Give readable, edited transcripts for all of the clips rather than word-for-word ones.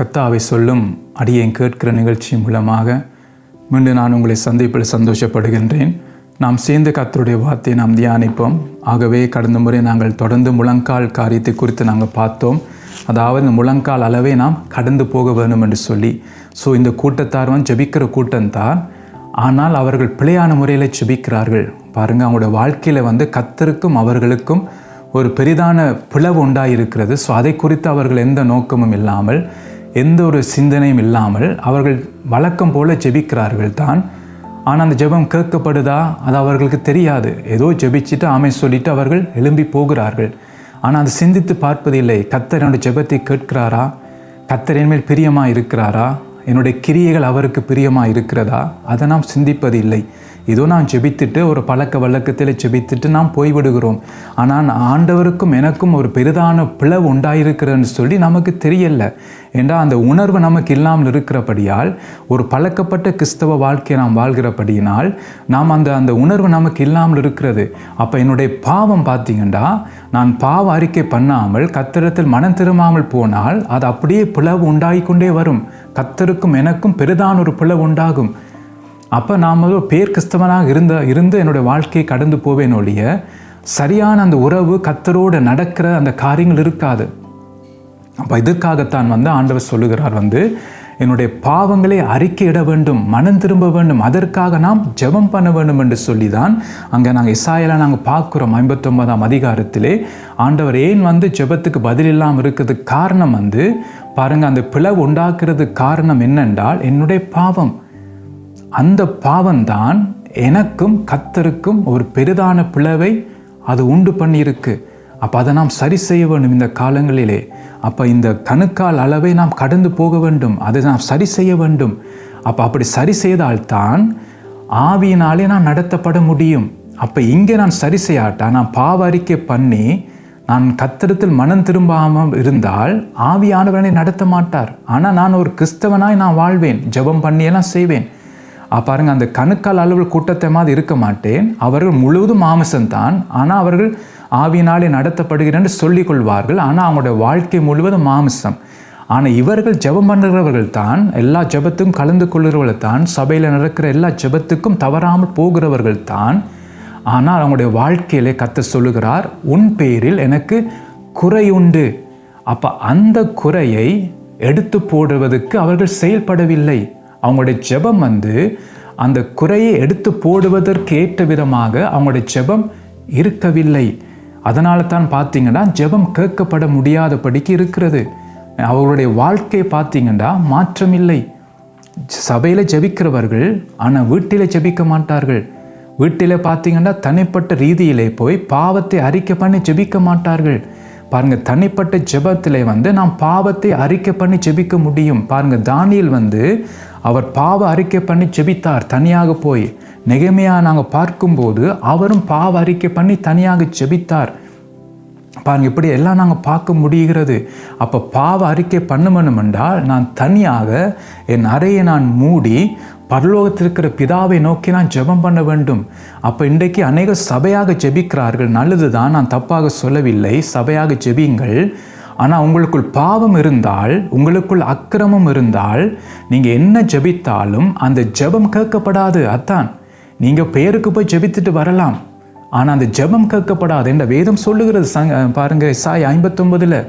கர்த்தாவை சொல்லும் அடியேன் கேட்கிற நிகழ்ச்சி மூலமாக மீண்டும் நான் உங்களை சந்திப்பில் சந்தோஷப்படுகின்றேன். நாம் சேர்ந்து கர்த்தருடைய வார்த்தையை நாம் தியானிப்போம். ஆகவே கடந்த முறை நாங்கள் தொடர்ந்து முழங்கால் காரியத்தை குறித்து நாங்கள் பார்த்தோம். அதாவது இந்த முழங்கால் அளவே நாம் கடந்து போக வேண்டும் என்று சொல்லி. இந்த கூட்டத்தார் ஜெபிக்கிற கூட்டம்தான். ஆனால் அவர்கள் பிழையான முறையில் ஜெபிக்கிறார்கள். பாருங்கள், அவங்களுடைய வாழ்க்கையில் கர்த்தருக்கும் அவர்களுக்கும் ஒரு பெரிதான பிளவு உண்டாயிருக்கிறது. அதை குறித்து அவர்கள் எந்த நோக்கமும் இல்லாமல், எந்த ஒரு சிந்தனையும் இல்லாமல் அவர்கள் வழக்கம் போல ஜெபிக்கிறார்கள் தான். ஆனால் அந்த ஜெபம் கேட்கப்படுதா அது அவர்களுக்கு தெரியாது. ஏதோ ஜெபிச்சுட்டு ஆமை சொல்லிட்டு அவர்கள் எழும்பி போகிறார்கள். ஆனால் அதை சிந்தித்து பார்ப்பதில்லை. கர்த்தர் என்னுடைய ஜெபத்தை கேட்கிறாரா? கர்த்தர் என் மேல் பிரியமாக இருக்கிறாரா? என்னுடைய கிரியைகள் அவருக்கு பிரியமாக இருக்கிறதா? அதை நாம் சிந்திப்பதில்லை. இதோ நான் ஜெபித்துட்டு ஒரு பழக்க வழக்கத்தில் ஜெபித்துட்டு நாம் போய்விடுகிறோம். ஆனால் ஆண்டவருக்கும் எனக்கும் ஒரு பெரிதான பிளவு உண்டாயிருக்கிறதுன்னு சொல்லி நமக்கு தெரியலை. ஏண்டா அந்த உணர்வு நமக்கு இல்லாமல் இருக்கிறபடியால், ஒரு பழக்கப்பட்ட கிறிஸ்தவ வாழ்க்கையை நாம் வாழ்கிறபடியினால் நாம் அந்த உணர்வு நமக்கு இல்லாமல் இருக்கிறது. அப்போ என்னுடைய பாவம் பார்த்தீங்கன்னா, நான் பாவ அறிக்கை பண்ணாமல் கர்த்தரிடத்தில் மனம் திரும்பாமல் போனால் அது அப்படியே பிளவு உண்டாகிக்கொண்டே வரும். கர்த்தருக்கும் எனக்கும் பெரிதான ஒரு பிளவு உண்டாகும். அப்போ நாம் ஒரு பேர் கிறிஸ்தவனாக இருந்து என்னுடைய வாழ்க்கையை கடந்து போவேன் ஒழிய சரியான அந்த உறவு கர்த்தரோடு நடக்கிற அந்த காரியங்கள் இருக்காது. அப்போ இதற்காகத்தான் ஆண்டவர் சொல்லுகிறார், என்னுடைய பாவங்களை அறிக்கையிட வேண்டும், மனம் திரும்ப வேண்டும், அதற்காக நாம் ஜெபம் பண்ண வேண்டும் என்று சொல்லி தான் அங்கே நாங்கள் இசாயால நாங்கள் பார்க்குறோம். 59ஆம் அதிகாரத்திலே ஆண்டவர் ஏன் ஜெபத்துக்கு பதில் இல்லாமல் இருக்கிறதுக்கு காரணம் பாருங்கள், அந்த பிளவு உண்டாக்குறதுக்கு காரணம் என்னென்றால் என்னுடைய பாவம். அந்த பாவம்தான் எனக்கும் கர்த்தருக்கும் ஒரு பெரிதான பிளவை அது உண்டு பண்ணியிருக்கு. அப்போ அதை நாம் சரி செய்ய வேண்டும் இந்த காலங்களிலே. அப்போ இந்த கணுக்கால் அளவை நாம் கடந்து போக வேண்டும், அதை நாம் சரி செய்ய வேண்டும். அப்படி சரி செய்தால்தான் ஆவியினாலே நான் நடத்தப்பட முடியும். அப்போ இங்கே நான் சரி செய்யாட்டா, நான் பாவ அறிக்கை பண்ணி நான் கர்த்தரிடத்தில் மனம் திரும்பாமல் இருந்தால் ஆவியானவனை நடத்த மாட்டார். ஆனால் நான் ஒரு கிறிஸ்தவனாய் நான் வாழ்வேன், ஜெபம் பண்ணியெல்லாம் செய்வேன். பாருங்கள், அந்த கணுக்கால் அளவு கூட்டத்தை மாதிரி இருக்க மாட்டேன். அவர்கள் முழுவதும் மாமிசம்தான், ஆனால் அவர்கள் ஆவியினாலே நடத்தப்படுகிறேன்னு சொல்லிக் கொள்வார்கள். ஆனால் அவங்களுடைய வாழ்க்கை முழுவதும் மாமிசம். ஆனால் இவர்கள் ஜெபம் பண்ணுறவர்கள் தான், எல்லா ஜெபத்துக்கும் கலந்து கொள்கிறவர்கள் தான், சபையில் நடக்கிற எல்லா ஜெபத்துக்கும் தவறாமல் போகிறவர்கள் தான். ஆனால் அவங்களுடைய வாழ்க்கையிலே கர்த்தர் சொல்லுகிறார், உன் பேரில் எனக்கு குறை உண்டு. அப்போ அந்த குறையை எடுத்து போடுவதற்கு அவர்கள் செயல்படவில்லை. அவங்களுடைய ஜெபம் அந்த குறையை எடுத்து போடுவதற்கு ஏற்ற விதமாக அவங்களுடைய ஜெபம் இருக்கவில்லை. அதனால தான் பார்த்தீங்கன்னா ஜெபம் கேட்கப்பட முடியாதபடிக்கு இருக்கிறது. அவர்களுடைய வாழ்க்கை பார்த்தீங்கன்னா மாற்றம் இல்லை. சபையில் ஜெபிக்கிறவர்கள் ஆனால் வீட்டில் ஜெபிக்க மாட்டார்கள். வீட்டில் பார்த்தீங்கன்னா தனிப்பட்ட ரீதியிலே போய் பாவத்தை அறிக்கை பண்ணி ஜெபிக்க மாட்டார்கள். பாருங்கள், தனிப்பட்ட ஜெபத்தில் நாம் பாவத்தை அறிக்கை பண்ணி ஜெபிக்க முடியும். பாருங்கள், தானியேல் அவர் பாவ அறிக்கை பண்ணி ஜெபித்தார் தனியாக போய். நெகேமியா நாங்கள் பார்க்கும்போது அவரும் பாவ அறிக்கை பண்ணி தனியாக ஜெபித்தார். பாருங்கள், இப்படி எல்லாம் நாங்கள் பார்க்க முடிகிறது. அப்போ பாவ அறிக்கை பண்ணணும் என்றால் நான் தனியாக என் அறையை நான் மூடி பரலோகத்தில் இருக்கிற பிதாவை நோக்கி நான் ஜெபம் பண்ண வேண்டும். அப்போ இன்றைக்கு அநேக சபையாக ஜெபிக்கிறார்கள், நல்லது தான், நான் தப்பாக சொல்லவில்லை, சபையாக ஜெபியுங்கள். ஆனால் உங்களுக்குள் பாவம் இருந்தால், உங்களுக்குள் அக்கிரமம் இருந்தால், நீங்கள் என்ன ஜெபித்தாலும் அந்த ஜெபம் கேட்கப்படாது. அதான் நீங்கள் பேருக்கு போய் ஜெபித்துட்டு வரலாம், ஆனால் அந்த ஜெபம் கேட்கப்படாது என்ற வேதம் சொல்லுகிறது. பாருங்கள், இசாயா 59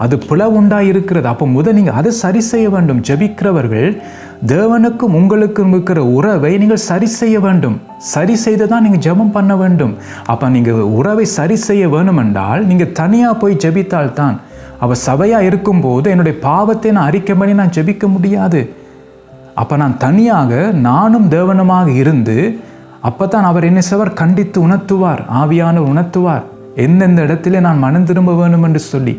அது பிளவு உண்டாயிருக்கிறது. அப்போ முதல் நீங்கள் அதை சரி செய்ய வேண்டும். ஜெபிக்கிறவர்கள் தேவனுக்கும் உங்களுக்கும் இருக்கிற உறவை நீங்கள் சரி செய்ய வேண்டும். சரி செய்து தான் நீங்கள் ஜெபம் பண்ண வேண்டும். அப்போ நீங்கள் உறவை சரி செய்ய வேணும் என்றால் நீங்கள் தனியாக போய் ஜெபித்தால்தான். அவள் சபையாக இருக்கும்போது என்னுடைய பாவத்தை நான் அறிக்கை பண்ணி நான் ஜெபிக்க முடியாது. அப்போ நான் தனியாக நானும் தேவனுமாக இருந்து அப்போ தான் அவர் என்ன செய்வார்? கண்டித்து உணர்த்துவார், ஆவியானவர் உணர்த்துவார். எந்தெந்த இடத்துல நான் மனம் திரும்ப வேண்டும் என்று சொல்லி,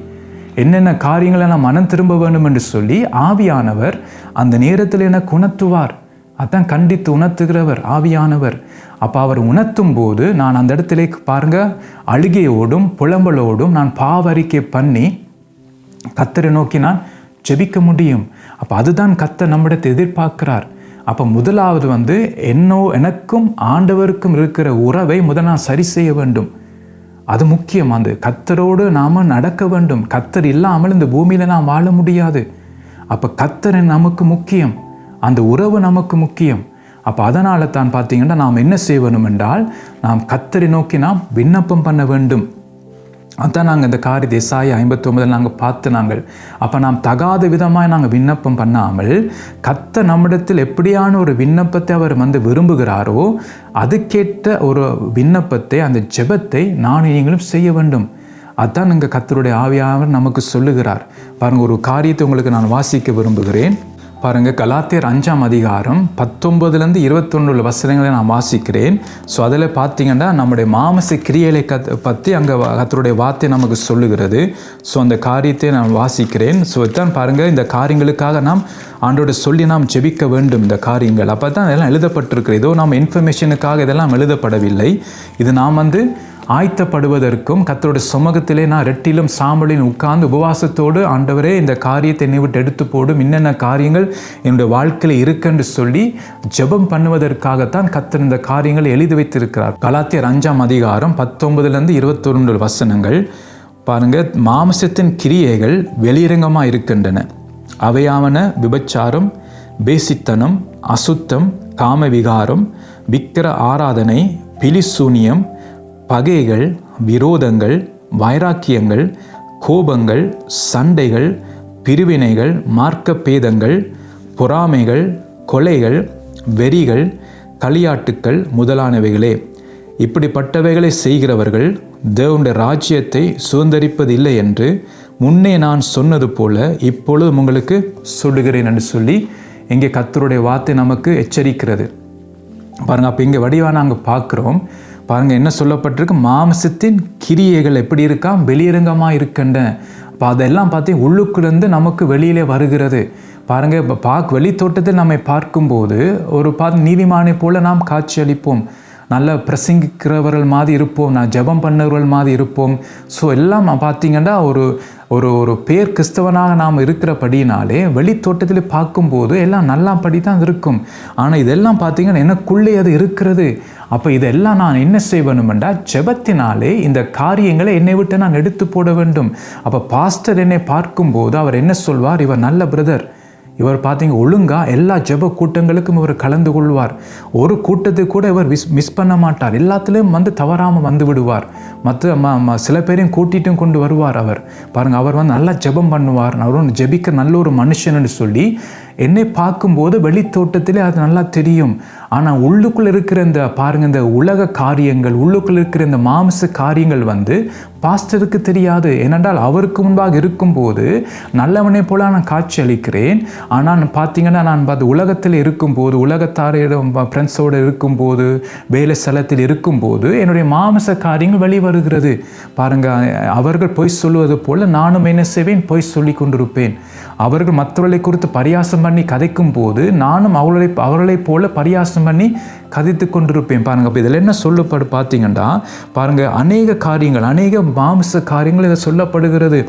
என்னென்ன காரியங்களை நான் மனம் திரும்ப வேண்டும் என்று சொல்லி ஆவியானவர் அந்த நேரத்தில் எனக்கு உணர்த்துவார். அதான் கண்டித்து உணர்த்துகிறவர் ஆவியானவர். அப்போ அவர் உணர்த்தும் போது நான் அந்த இடத்துல பாருங்கள், அழுகையோடும் புலம்பலோடும் நான் பாவ அறிக்கை பண்ணி கர்த்தரை நோக்கி நான் ஜெபிக்க முடியும். அப்போ அதுதான் கர்த்தர் நம்மிடத்தை எதிர்பார்க்கிறார். அப்போ முதலாவது எனக்கும் ஆண்டவருக்கும் இருக்கிற உறவை முதல் நான் சரி செய்ய வேண்டும். அது முக்கியம். அந்த கர்த்தரோடு நாம் நடக்க வேண்டும். கர்த்தர் இல்லாமல் இந்த பூமியில் நாம் வாழ முடியாது. அப்போ கர்த்தர் நமக்கு முக்கியம், அந்த உறவு நமக்கு முக்கியம். அப்போ அதனால தான் பார்த்தீங்கன்னா நாம் என்ன செய்யணும் என்றால் நாம் கர்த்தரை நோக்கி நாம் விண்ணப்பம் பண்ண வேண்டும். அதான் நாங்கள் இந்த காரியத்தை எசாயா 59 நாங்கள் பார்த்து நாங்கள் அப்போ நாம் தகாத விதமாக நாங்கள் விண்ணப்பம் பண்ணாமல் கர்த்தர் நம்மிடத்தில் எப்படியான ஒரு விண்ணப்பத்தை அவர் விரும்புகிறாரோ அதுக்கேற்ற ஒரு விண்ணப்பத்தை, அந்த ஜெபத்தை நானும் நீங்களும் செய்ய வேண்டும். அதுதான் இங்கே கர்த்தருடைய ஆவியானவர் நமக்கு சொல்லுகிறார். பாருங்கள், ஒரு காரியத்தை உங்களுக்கு நான் வாசிக்க விரும்புகிறேன். பாருங்கள், கலாத்தியர் 5ஆம் அதிகாரம் 19 21 வசனங்களை நான் வாசிக்கிறேன். ஸோ அதில் பார்த்தீங்கன்னா நம்முடைய மாமிச கிரியைகளை பற்றி அங்கே கர்த்தருடைய வார்த்தை நமக்கு சொல்லுகிறது. ஸோ அந்த காரியத்தை நான் வாசிக்கிறேன். ஸோ இதுதான் பாருங்கள், இந்த காரியங்களுக்காக நாம் ஆண்டோட சொல்லி நாம் ஜெபிக்க வேண்டும். இந்த காரியங்கள் அப்போ தான் இதெல்லாம் எழுதப்பட்டிருக்கிறது. ஏதோ நாம் இன்ஃபர்மேஷனுக்காக இதெல்லாம் எழுதப்படவில்லை. இது நாம் ஆயத்தப்படுவதற்கும் கர்த்தருடைய சமூகத்திலே நான் ரெட்டிலும் சாம்பலிலும் உட்கார்ந்து உபவாசத்தோடு ஆண்டவரே இந்த காரியத்தை என்னை விட்டு எடுத்து போடும், இன்னென்ன காரியங்கள் என்னுடைய வாழ்க்கையில் இருக்குன்னு சொல்லி ஜெபம் பண்ணுவதற்காகத்தான் கர்த்தர் இந்த காரியங்களை எழுதி வைத்திருக்கிறார். கலாத்தியர் 5ஆம் அதிகாரம் 19 21 வசனங்கள் பாருங்கள். மாம்சத்தின் கிரியைகள் வெளியரங்கமாக இருக்கின்றன. அவையாவன விபச்சாரம், பேசித்தனம், அசுத்தம், காமவிகாரம், விக்கிர ஆராதனை, பிலிசூனியம், பகைகள், விரோதங்கள், வைராக்கியங்கள், கோபங்கள், சண்டைகள், பிரிவினைகள், மார்க்க பேதங்கள், பொறாமைகள், கொலைகள், வெறிகள், களியாட்டுக்கள் முதலானவைகளே. இப்படிப்பட்டவைகளை செய்கிறவர்கள் தேவனுடைய ராஜ்யத்தை சுதந்தரிப்பதில்லை என்று முன்னே நான் சொன்னது போல இப்பொழுது உங்களுக்கு சொல்லுகிறேன் என்று சொல்லி இங்கே கர்த்தருடைய வார்த்தை நமக்கு எச்சரிக்கிறது. பாருங்கள், அப்போ இங்கே வடிவாக நாங்கள் பார்க்குறோம். பாருங்கள், என்ன சொல்லப்பட்டிருக்கு? மாம்சத்தின் கிரியைகள் எப்படி இருக்கா? வெளியரங்கமாக இருக்கின்ற. அப்போ அதெல்லாம் பார்த்து உள்ளுக்குள்ளேருந்து நமக்கு வெளியிலே வருகிறது. பாருங்கள், இப்போ வெளி தோட்டத்தில் நம்மை பார்க்கும்போது ஒரு நீதிமானை போல நாம் காட்சி அளிப்போம், நல்ல பிரசங்கிக்கிறவர்கள் மாதிரி இருப்போம், நான் ஜெபம் பண்ணவர்கள் மாதிரி இருப்போம். ஸோ எல்லாம் பார்த்தீங்கன்னா ஒரு ஒரு ஒரு பேர் கிறிஸ்தவனாக நாம் இருக்கிறபடினாலே வெளி தோட்டத்தில் பார்க்கும்போது எல்லாம் நல்லா படி தான் இருக்கும். ஆனால் இதெல்லாம் பார்த்தீங்கன்னா எனக்குள்ளே அது இருக்கிறது. அப்போ இதெல்லாம் நான் என்ன செய்வேணுமெண்டா ஜெபத்தினாலே இந்த காரியங்களை என்னை விட்டு நான் எடுத்து போட வேண்டும். அப்போ பாஸ்டர் என்னை பார்க்கும்போது அவர் என்ன சொல்வார்? இவர் நல்ல பிரதர், இவர் பார்த்தீங்க ஒழுங்காக எல்லா ஜெப கூட்டங்களுக்கும் இவர் கலந்து கொள்வார், ஒரு கூட்டத்துக்கு கூட இவர் மிஸ் பண்ண மாட்டார், எல்லாத்துலேயும் தவறாமல் வந்து விடுவார், மற்ற சில பேரையும் கூட்டிட்டும் கொண்டு வருவார் அவர். பாருங்கள், அவர் நல்லா ஜெபம் பண்ணுவார், அவர் ஜெபிக்க நல்ல ஒரு மனுஷன்னு சொல்லி என்னை பார்க்கும்போது வெளித்தோட்டத்திலே அது நல்லா தெரியும். ஆனால் உள்ளுக்குள்ளே இருக்கிற இந்த பாருங்கள், இந்த உலக காரியங்கள், உள்ளுக்குள்ளே இருக்கிற இந்த மாம்ச காரியங்கள் பாஸ்டருக்கு தெரியாது. ஏனென்றால் அவருக்கு முன்பாக இருக்கும்போது நல்லவனை போல நான் காட்சி அளிக்கிறேன். ஆனால் பார்த்தீங்கன்னா நான் உலகத்தில் இருக்கும்போது, உலகத்தாரிடம் ஃப்ரெண்ட்ஸோடு இருக்கும்போது, வேலை ஸ்தலத்தில் இருக்கும்போது என்னுடைய மாம்ச காரியங்கள் வெளிவருகிறது. பாருங்கள், அவர்கள் பொய் சொல்லுவது போல் நானும் என்ன செய்வேன்? பொய் சொல்லி கொண்டிருப்பேன். அவர்கள் மற்றவர்களை குறித்து பரியாசம் பண்ணி கதைக்கும் போது நானும் அவர்களைப் போல பரியாசம் பண்ணி கதைத்து கொண்டிருப்பேன். பாருங்கள், அப்போ இதில் என்ன சொல்லப்படு பார்த்தீங்கன்னா பாருங்கள், அநேக காரியங்கள், அநேக மாம்ச காரியங்கள் இதை சொல்லப்படுகிறது.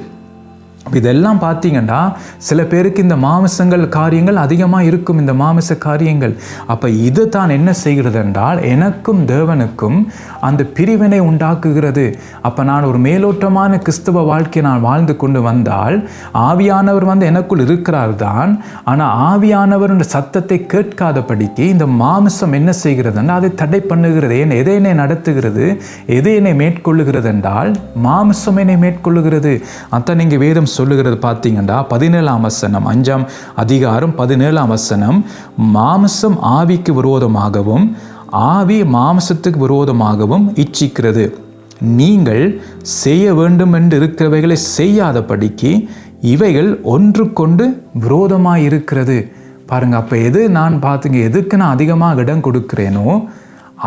இதெல்லாம் பார்த்தீங்கன்னா சில பேருக்கு இந்த மாமிசங்கள் காரியங்கள் அதிகமாக இருக்கும், இந்த மாமிச காரியங்கள். அப்போ இது தான் என்ன செய்கிறது என்றால் எனக்கும் தேவனுக்கும் அந்த பிரிவினை உண்டாக்குகிறது. அப்போ நான் ஒரு மேலோட்டமான கிறிஸ்தவ வாழ்க்கையை நான் வாழ்ந்து கொண்டு வந்தால் ஆவியானவர் எனக்குள் இருக்கிறார் தான், ஆனால் ஆவியானவர் என்ற சத்தத்தை கேட்காதபடிக்கு இந்த மாமிசம் என்ன செய்கிறது என்றால் அதை தடை பண்ணுகிறது. எதை என்னை நடத்துகிறது, எதை என்னை மேற்கொள்ளுகிறது என்றால் மாமிசம் என்னை மேற்கொள்ளுகிறது. அதான் நீங்கள் வேதம் சொல்லுகிறது பார்த்தீங்கன்னா 17ஆம் வசனம், 5ஆம் அதிகாரம் 17ஆம் வசனம், மாம்சம் ஆவிக்கு விரோதமாகவும் ஆவி மாம்சத்துக்கு விரோதமாகவும் இச்சிக்கிறது. நீங்கள் செய்ய வேண்டும் என்று இருக்கிறவைகளை செய்யாதபடிக்கு இவைகள் ஒன்றுக்கொண்டு விரோதமாக இருக்கிறது. பாருங்கள், அப்போ எது நான் பார்த்துங்க, எதுக்கு நான் அதிகமாக இடம் கொடுக்கிறேனோ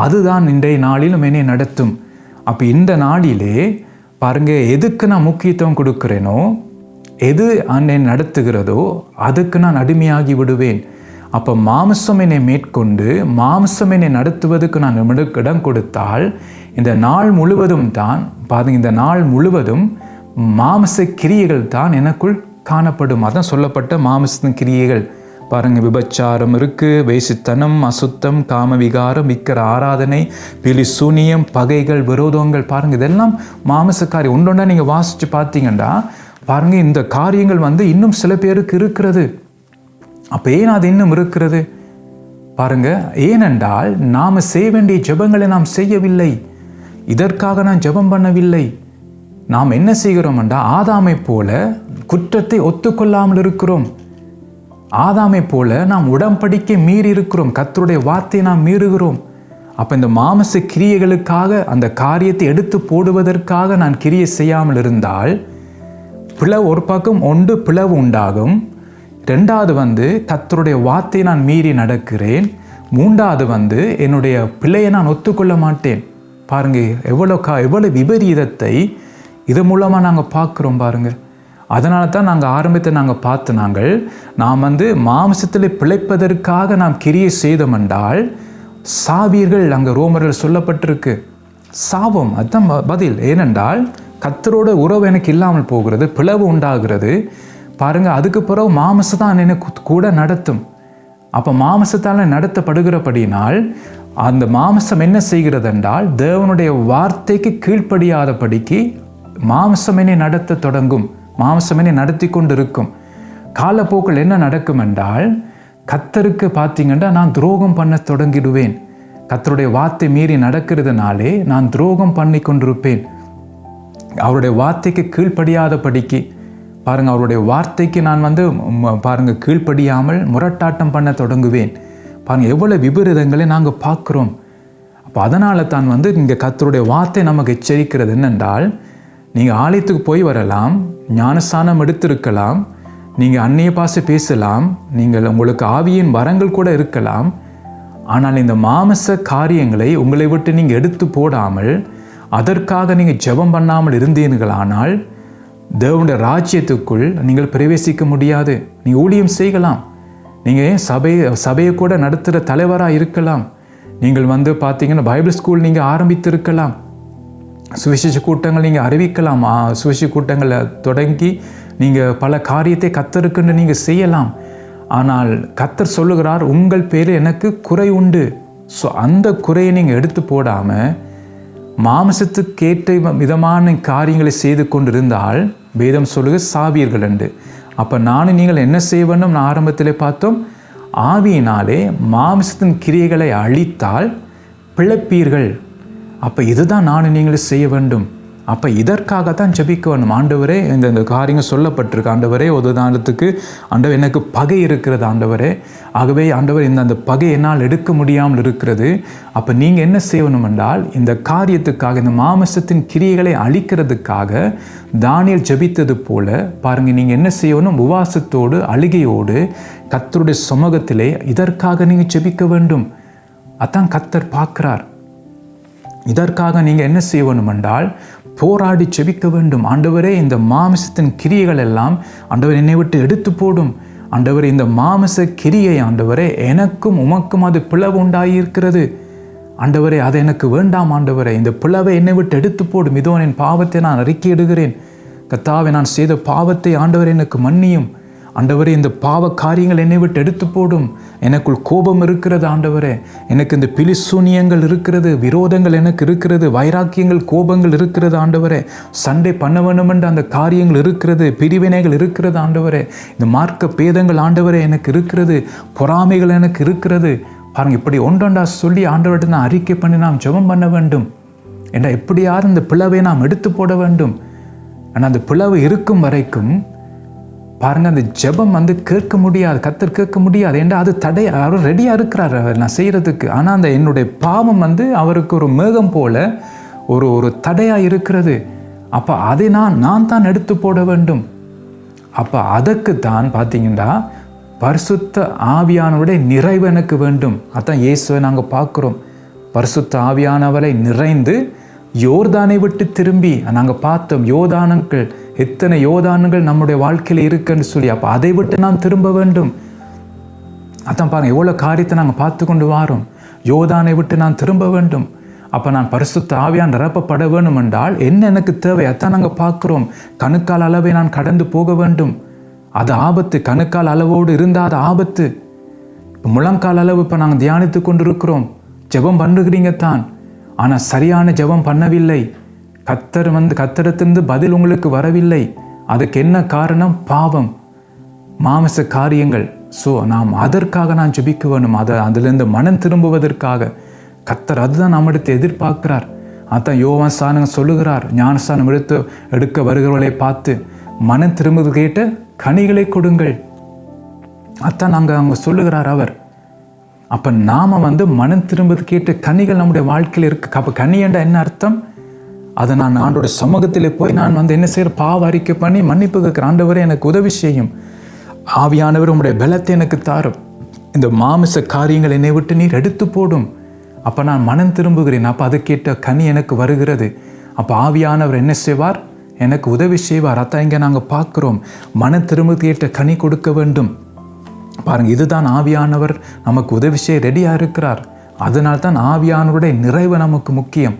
அதுதான் இன்றைய நாளிலும் என்னை நடத்தும். அப்போ இந்த நாளிலே பாருங்கள், எதுக்கு நான் முக்கியத்துவம் கொடுக்கிறேனோ, எது என்னை நடத்துகிறதோ அதுக்கு நான் அடிமையாகி விடுவேன். அப்போ மாம்சம் என்னை மேற்கொண்டு மாம்சம் என்னை நடத்துவதுக்கு நான் இடம் கொடுத்தால் இந்த நாள் முழுவதும் தான் பாருங்க, இந்த நாள் முழுவதும் மாம்ச கிரியைகள் தான் எனக்குள் காணப்படும். அதான் சொல்லப்பட்ட மாம்ச கிரியைகள். பாருங்கள், விபச்சாரம் இருக்குது, வேசித்தனம், அசுத்தம், காமவிகாரம், விக்கிர ஆராதனை, பிலிசூனியம், பகைகள், விரோதங்கள். பாருங்கள், இதெல்லாம் மாம்ச காரியம். ஒன்றொன்னா நீங்கள் வாசித்து பார்த்தீங்கன்னா பாருங்கள், இந்த காரியங்கள் இன்னும் சில பேருக்கு இருக்கிறது. அப்போ ஏன் அது இன்னும் இருக்கிறது பாருங்க. ஏனென்றால் நாம் செய்ய வேண்டிய ஜெபங்களை நாம் செய்யவில்லை. இதற்காக நான் ஜெபம் பண்ணவில்லை. நாம் என்ன செய்கிறோம் என்றால் ஆதாமை போல குற்றத்தை ஒத்துக்கொள்ளாமல் இருக்கிறோம். ஆதாமை போல நாம் உடன்படிக்கை மீறி இருக்கிறோம். கர்த்தருடைய வார்த்தையை நாம் மீறுகிறோம். அப்போ இந்த மாமிச கிரியைகளுக்காக அந்த காரியத்தை எடுத்து போடுவதற்காக நான் கிரியை செய்யாமல் இருந்தால் பிளவு ஒரு பக்கம் ஒன்று பிளவு உண்டாகும். ரெண்டாவது கர்த்தருடைய வார்த்தையை நான் மீறி நடக்கிறேன். மூன்றாவது என்னுடைய பிள்ளையை நான் ஒத்துக்கொள்ள மாட்டேன். பாருங்க எவ்வளோ விபரீதத்தை இது மூலமாக நாங்கள் பார்க்குறோம் பாருங்க. அதனால தான் நாங்கள் ஆரம்பத்தை நாங்கள் பார்த்து நாம் மாம்சத்தில் பிழைப்பதற்காக நாம் கிரியை செய்தோம் என்றால் சாவீர்கள் அங்கே ரோமர்கள் சொல்லப்பட்டிருக்கு. சாபம் அதுதான் பதில். ஏனென்றால் கர்த்தரோட உறவு எனக்கு இல்லாமல் போகிறது, பிளவு உண்டாகிறது. பாருங்க, அதுக்கு பிறகு மாம்சத்தான் எனக்கு கூட நடத்தும். அப்போ மாம்சத்தால் நடத்தப்படுகிறபடினால் அந்த மாம்சம் என்ன செய்கிறது என்றால் தேவனுடைய வார்த்தைக்கு கீழ்ப்படியாதபடிக்கு மாம்சம் என்னை நடத்த தொடங்கும். மாம்சம் என்னை நடத்தி கொண்டு இருக்கும். காலப்போக்கில் என்ன நடக்கும் என்றால் கர்த்தருக்கு பார்த்தீங்கன்னா நான் துரோகம் பண்ண தொடங்கிடுவேன். கர்த்தருடைய வார்த்தை மீறி நடக்கிறதுனாலே நான் துரோகம் பண்ணி கொண்டிருப்பேன். அவருடைய வார்த்தைக்கு கீழ்ப்படியாதபடிக்கு பாருங்க, அவருடைய வார்த்தைக்கு நான் பாருங்க கீழ்ப்படியாமல் முரட்டாட்டம் பண்ண தொடங்குவேன். பாருங்க எவ்வளவு விபரீதங்களை நாங்கள் பார்க்குறோம். அப்போ அதனால தான் இங்கே கர்த்தருடைய வார்த்தை நமக்கு எச்சரிக்கிறது என்னென்றால், நீங்கள் ஆலயத்துக்கு போய் வரலாம், ஞானஸ்நானம் எடுத்திருக்கலாம், நீங்கள் அந்நிய பாஷை பேசலாம், நீங்கள் உங்களுக்கு ஆவியின் வரங்கள் கூட இருக்கலாம். ஆனால் இந்த மாமிச காரியங்களை உங்களை விட்டு நீங்கள் எடுத்து போடாமல் அதற்காக நீங்கள் ஜெபம் பண்ணாமல் இருந்தீர்களானால் தேவனுடைய ராஜ்யத்துக்குள் நீங்கள் பிரவேசிக்க முடியாது. நீங்கள் ஊழியம் செய்யலாம், நீங்கள் சபையை கூட நடத்துகிற தலைவராக இருக்கலாம், நீங்கள் பார்த்தீங்கன்னா பைபிள் ஸ்கூல் நீங்கள் ஆரம்பித்திருக்கலாம், சுவிசேஷ கூட்டங்கள் நீங்கள் அறிவிக்கலாம், சுவிசேஷ கூட்டங்களை தொடங்கி நீங்கள் பல காரியத்தை கர்த்தருக்குன்னு நீங்கள் செய்யலாம். ஆனால் கர்த்தர் சொல்லுகிறார், உங்கள் பேரில் எனக்கு குறை உண்டு. ஸோ அந்த குறையை நீங்கள் எடுத்து போடாமல் மாமிசத்துக்கு ஏற்ற விதமான காரியங்களை செய்து கொண்டிருந்தால் வேதம் சொல்லுக சாவீர்கள் என்று. அப்போ நீங்கள் என்ன செய்ய வேண்டும்? நான் ஆரம்பத்திலே பார்த்தோம், ஆவியினாலே மாமிசத்தின் கிரியைகளை அழித்தால் பிழைப்பீர்கள். அப்போ இதுதான் நீங்களும் செய்ய வேண்டும். அப்போ இதற்காகத்தான் ஜெபிக்க வேண்டும். ஆண்டவரே, இந்த காரியங்கள் சொல்லப்பட்டிருக்கு. ஆண்டவரே, உதாரணத்துக்கு ஆண்டவர் எனக்கு பகை இருக்கிறது ஆண்டவரே, ஆகவே ஆண்டவர் அந்த பகை என்னால் எடுக்க முடியாமல் இருக்கிறது. அப்போ நீங்கள் என்ன செய்யணும் என்றால் இந்த காரியத்துக்காக, இந்த மாமிசத்தின் கிரியைகளை அழிக்கிறதுக்காக தானியேல் ஜெபித்தது போல பாருங்கள், நீங்கள் என்ன செய்யணும்? உபவாசத்தோடு அழுகையோடு கர்த்தருடைய சமூகத்திலே இதற்காக நீங்கள் ஜெபிக்க வேண்டும். அதான் கர்த்தர் பார்க்கிறார். இதற்காக நீங்கள் என்ன செய்யணும் என்றால் போராடி ஜெபிக்க வேண்டும். ஆண்டவரே, இந்த மாமிசத்தின் கிரியைகள் எல்லாம் ஆண்டவர் என்னை விட்டு எடுத்து போடும். ஆண்டவரே, இந்த மாமிச கிரியை ஆண்டவரே எனக்கும் உமக்கும் அது பிளவு உண்டாகியிருக்கிறது. ஆண்டவரே, அது எனக்கு வேண்டாம். ஆண்டவரே, இந்த பிளவை என்னை விட்டு எடுத்து போடும். இதோ என் பாவத்தை நான் அறிக்கையிடுகிறேன். கர்த்தாவே, நான் செய்த பாவத்தை ஆண்டவரே எனக்கு மன்னியும். ஆண்டவரே, இந்த பாவ காரியங்கள் என்னை விட்டு எடுத்து போடும். எனக்குள் கோபம் இருக்கிறது ஆண்டவரே, எனக்கு இந்த பிலிசூனியங்கள் இருக்கிறது, விரோதங்கள் எனக்கு இருக்கிறது, வைராக்கியங்கள் கோபங்கள் இருக்கிறது ஆண்டவரே, சண்டை பண்ண வேண்டும் என்ற அந்த காரியங்கள் இருக்கிறது, பிரிவினைகள் இருக்கிறது ஆண்டவரே, இந்த மார்க்க பேதங்கள் ஆண்டவரே எனக்கு இருக்கிறது, பொறாமைகள் எனக்கு இருக்கிறது. பாருங்க, இப்படி ஒன்றொன்றா சொல்லி ஆண்டவர்கிட்ட நான் அறிக்கை பண்ணி நாம் ஜெபம் பண்ண வேண்டும். ஏன்னா எப்படியாவது இந்த பிளவை நாம் எடுத்து போட வேண்டும். ஆனால் அந்த பிளவு இருக்கும் வரைக்கும் பாருங்க, அந்த ஜெபம் கேட்க முடியாது, கர்த்தர் கேட்க முடியாது. ஏன்னா அது தடை, அவர் ரெடியாக இருக்கிறார் நான் செய்கிறதுக்கு. ஆனால் அந்த என்னுடைய பாவம் அவருக்கு ஒரு மேகம் போல ஒரு தடையாக இருக்கிறது. அப்போ அதை நான் தான் எடுத்து போட வேண்டும். அப்போ அதற்கு தான் பார்த்தீங்கன்னா பரிசுத்த ஆவியானவருடைய நிறைவு எனக்கு வேண்டும். அதான் இயேசுவை நாங்கள் பார்க்குறோம். பரிசுத்த ஆவியானவரை நிறைந்து யோர்தானை விட்டு திரும்பி நாங்கள் பார்த்தோம். யோதானங்கள், எத்தனை யோதானங்கள் நம்முடைய வாழ்க்கையில் இருக்குன்னு சொல்லி, அப்போ அதை விட்டு நாம் திரும்ப வேண்டும். அதான் பாருங்கள், எவ்வளோ காரியத்தை நாங்கள் பார்த்து கொண்டு வாரோம். யோதானை விட்டு நான் திரும்ப வேண்டும். அப்போ நான் பரிசுத்த ஆவியான் நிரப்பப்பட வேண்டும் என்றால் என்ன எனக்கு தேவை? அதான் நாங்கள் பார்க்குறோம். கணுக்கால் அளவை நான் கடந்து போக வேண்டும். அது ஆபத்து. கணுக்கால் அளவோடு இருந்தால் அது ஆபத்து. இப்போ முழங்கால் அளவு இப்போ நாங்கள் தியானித்து கொண்டு இருக்கிறோம். ஜெபம் பண்ணுகிறீங்க தான், ஆனால் சரியான ஜெபம் பண்ணவில்லை. கர்த்தரிடத்திலிருந்து பதில் உங்களுக்கு வரவில்லை. அதுக்கு என்ன காரணம்? பாவம், மாமிச காரியங்கள். ஸோ நாம் அதற்காக நான் ஜெபிக்க வேண்டும். அதிலிருந்து மனம் திரும்புவதற்காக கர்த்தர் அதுதான் நம்மிடத்தை எதிர்பார்க்கிறார். அதான் யோவான் ஸ்நானகன் சொல்லுகிறார், ஞானஸ்நானம் எடுக்க வருகிறவர்களை பார்த்து மனம் திரும்புவது கேட்ட கனிகளை கொடுங்கள். அதான் அவங்க சொல்லுகிறார் அவர். அப்போ நாம் மனம் திரும்புவது கேட்ட கனிகள் நம்முடைய வாழ்க்கையில் இருக்கு. அப்போ கனி என்ற என்ன அர்த்தம்? அதை நான் ஆண்டோட சமூகத்தில் போய் நான் என்ன செய்கிற பாவ அறிக்கை பண்ணி மன்னிப்பு கேட்குற ஆண்டவரே எனக்கு உதவி செய்யும், ஆவியானவர் உங்களுடைய பலத்தை எனக்கு தாரும், இந்த மாமிச காரியங்கள் என்னை விட்டு நீர் எடுத்து போடும். அப்போ நான் மனம் திரும்புகிறேன். அப்போ அதை கேட்ட கனி எனக்கு வருகிறது. அப்போ ஆவியானவர் என்ன செய்வார்? எனக்கு உதவி செய்வார். அதான் இங்கே நாங்கள் பார்க்குறோம், மனம் திரும்ப கேட்ட கனி கொடுக்க வேண்டும். பாருங்கள், இதுதான் ஆவியானவர் நமக்கு உதவி செய்ய ரெடியாக இருக்கிறார். அதனால்தான் ஆவியானவருடைய நிறைவு நமக்கு முக்கியம்.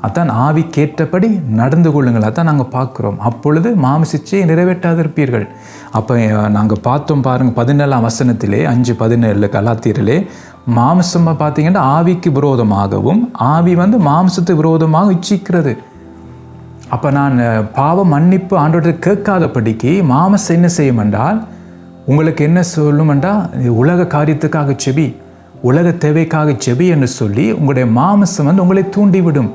அதான் ஆவி கேட்டபடி நடந்து கொள்ளுங்கள். அதான் நாங்கள் பார்க்குறோம். அப்பொழுது மாமிசையை நிறைவேற்றாதிருப்பீர்கள். அப்போ நாங்கள் பார்த்தோம் பாருங்கள், 17ஆம் வசனத்திலே 5:17 கலாத்தியரிலே மாமிசம் பார்த்தீங்கன்னா ஆவிக்கு விரோதமாகவும் ஆவி மாமிசத்துக்கு விரோதமாக இச்சிக்கிறது. அப்போ நான் பாவ மன்னிப்பு ஆண்டோட கேட்காதபடிக்கு மாமிசம் என்ன செய்யும் என்றால் உங்களுக்கு என்ன சொல்லும் என்றால் உலக காரியத்துக்காக செபி, உலக தேவைக்காக செபி என்று சொல்லி உங்களுடைய மாமிசம் உங்களை தூண்டிவிடும்.